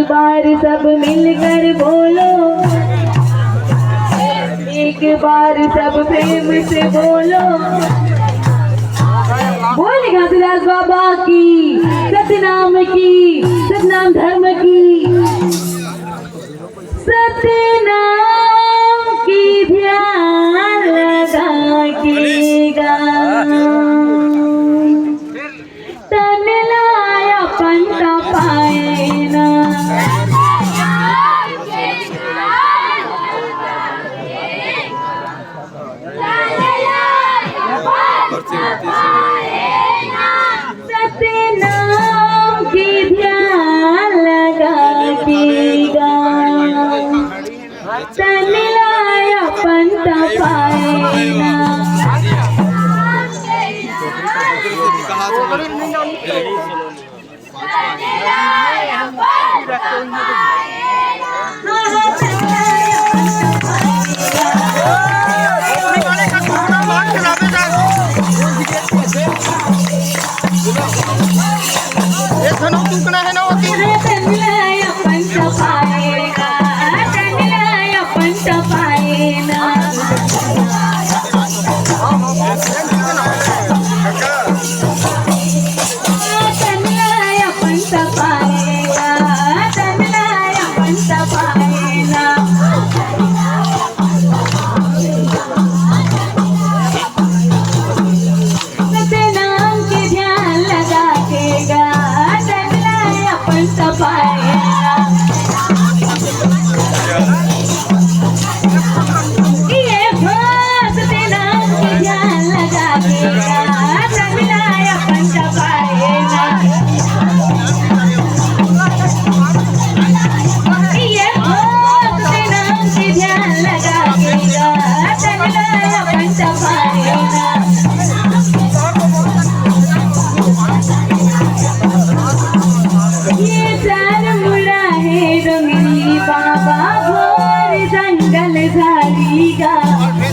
बार सब मिलकर बोलो, एक बार सब प्रेम से बोलो। बोले घासीदास बाबा की, सतनाम की, सतनाम धर्म की, सतनाम की ध्यान लगा के गा। तन लाया पंता पाए ना, सतनाम की ध्यान लगा के गा। तन लाया पंता पाए ना।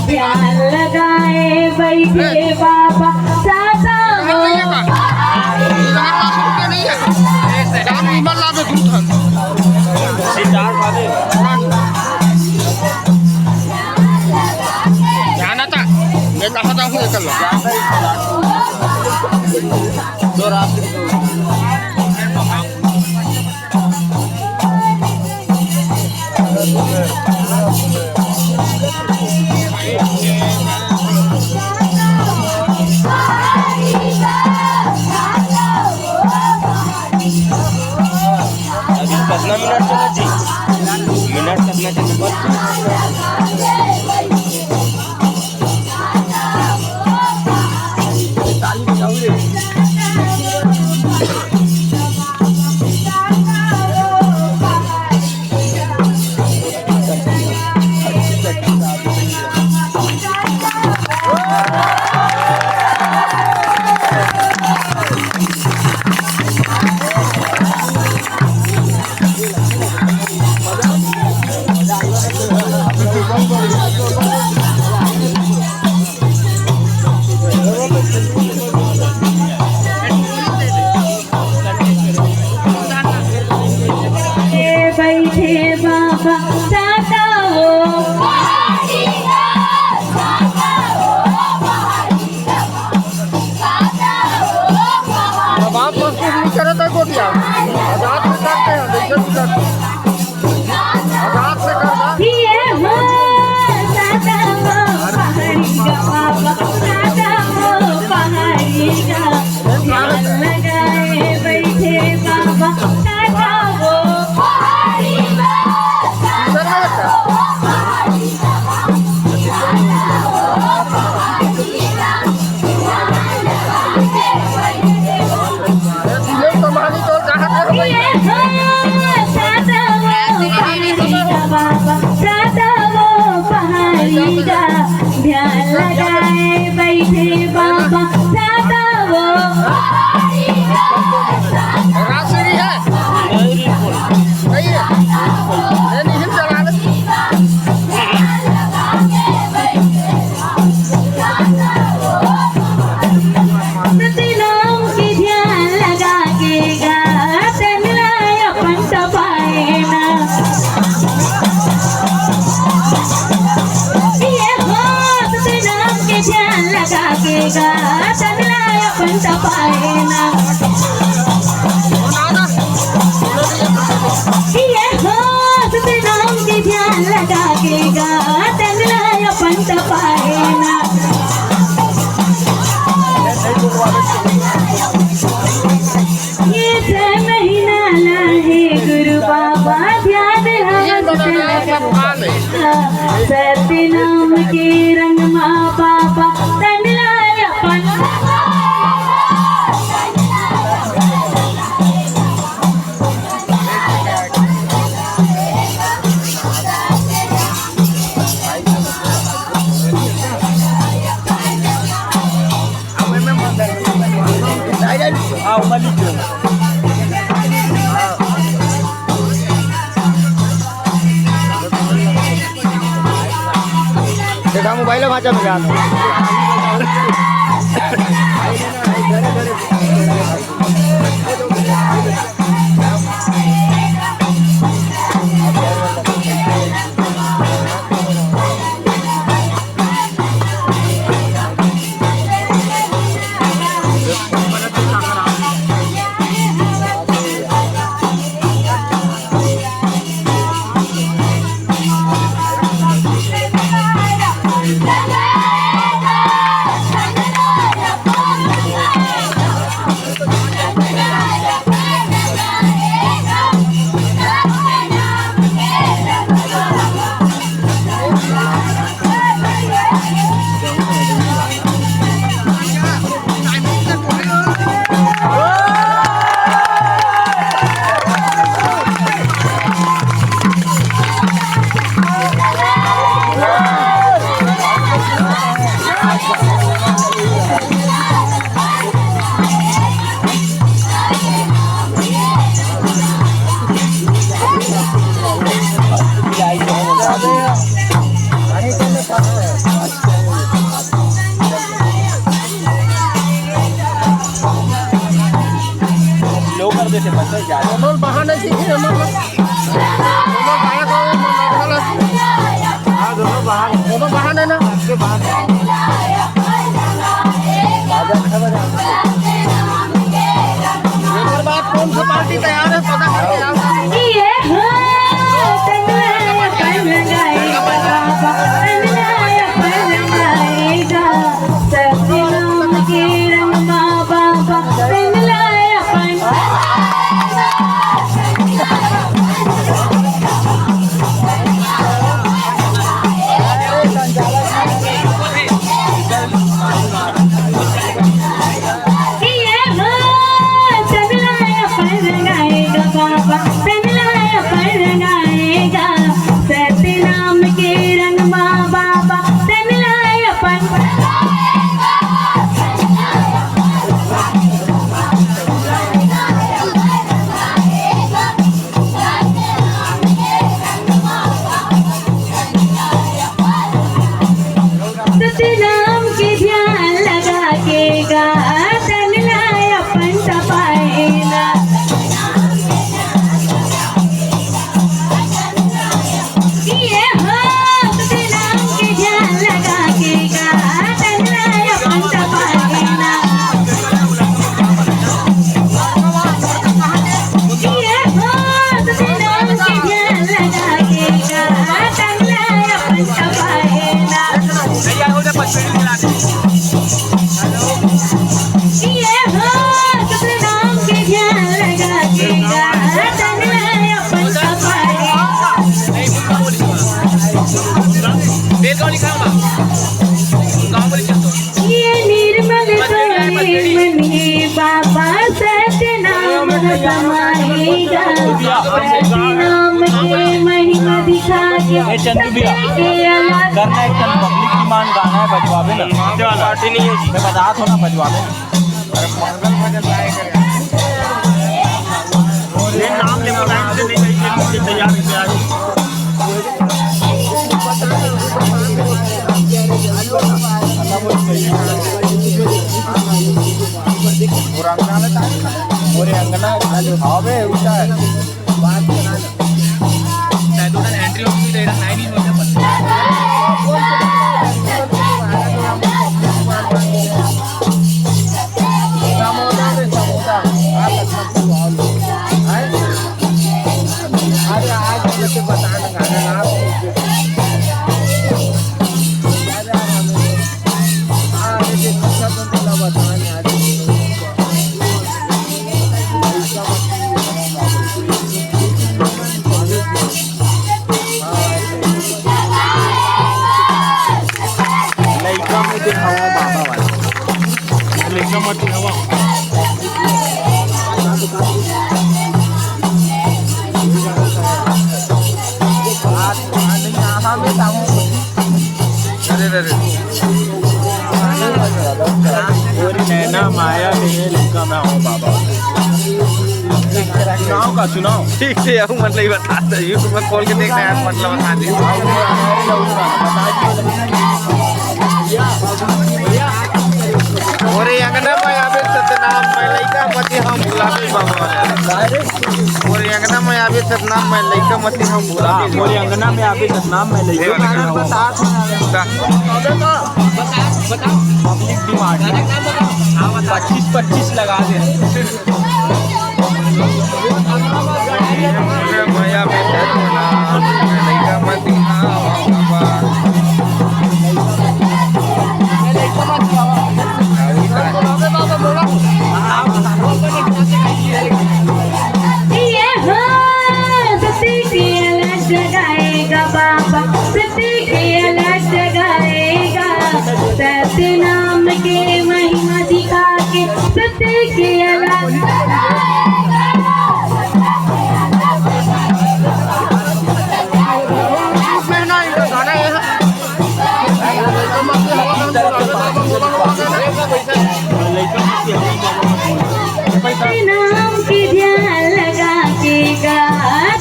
ध्यान लगाए बैठे बाबा सासा हो। कितना मिनट चला जी? मिनट कितना चला? तनलाय पण तपायना ये हो सतनाम के ध्यान लगा के गा तनलाय पण तपायना ये 6 महीना लाहे गुरु बाबा ध्यान सतनाम के रंग माँ बाबा तनलाय अपन देखा मोबाइल भाषा में गाना लो कर देते बच्चे जा बहाने सीखे दोनों बहाने ना बात कौन सा पार्टी तैयार है पता ये हो तनलाय पण गाएगा बाबा तनलाय पण गाएगा सतनाम के रंग माँ बाबा तनलाय पण ये हो तनलाय पण गाएगा बाबा तनलाय पण गाएगा सतनाम के रंग माँ बाबा तनलाय पण सतनाम के ध्यान लगा के गा तनलाय अपन तपाएना ये हो सतनाम के ध्यान लगा के गा तनलाय अपन तपाएना ये हो सतनाम के ध्यान लगा के गा तनलाय अपन तपाएना ये हो सतनाम के ध्यान लगा के गा तनलाय अपन तपाएना ये निर्मल सोने मनी बाबा सतनाम समाएगा सतनाम के महिमा दिखा के चंदू भैया करना एक चंद पब्लिक की मान गाना है बजवावे ना पार्टी नहीं है मैं बता थो ना बजवावे नाम ले नहीं तैयार एंट्री और नैना माया मेरे लड़का मैं हूँ बाबा। चुनाव का चुनाव ठीक से यार मतलब ही बताता यूट्यूब में खोल के देखना यार मतलब बता दी और अंगना में आवे सतनाम मैं लइका मती हम बुलावे बाबा और अंगना में आवे सतनाम मैं लइका मती हम बुलावे मोरी अंगना में आवे सतनाम में ले पब्लिक डिमांड 25-25 लगा दे। माया में सतनाम मैं लइका मती हम ये हो सती की अलग जगाएगा बाबा, सती की अलग जगाएगा। सत्य नाम के महिमा दिखा के सत्य की अलग सत्य नाम की ध्यान लगा के गा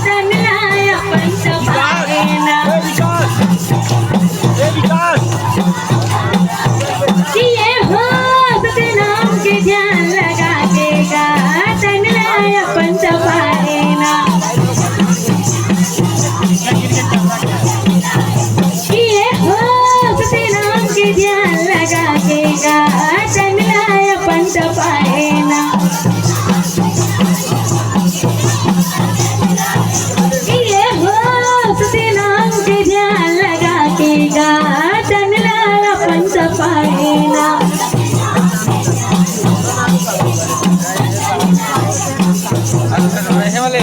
तंगलाया पंचपायना। ये हो सत्य नाम की ध्यान लगा के गा तंगलाया पंचपायना। ये हो सत्य नाम की ध्यान लगा के गा तंगलाया पंचपायना। ये हो सत्य नाम के ध्यान लगा के गा तंगलाया पंचपायना। वाले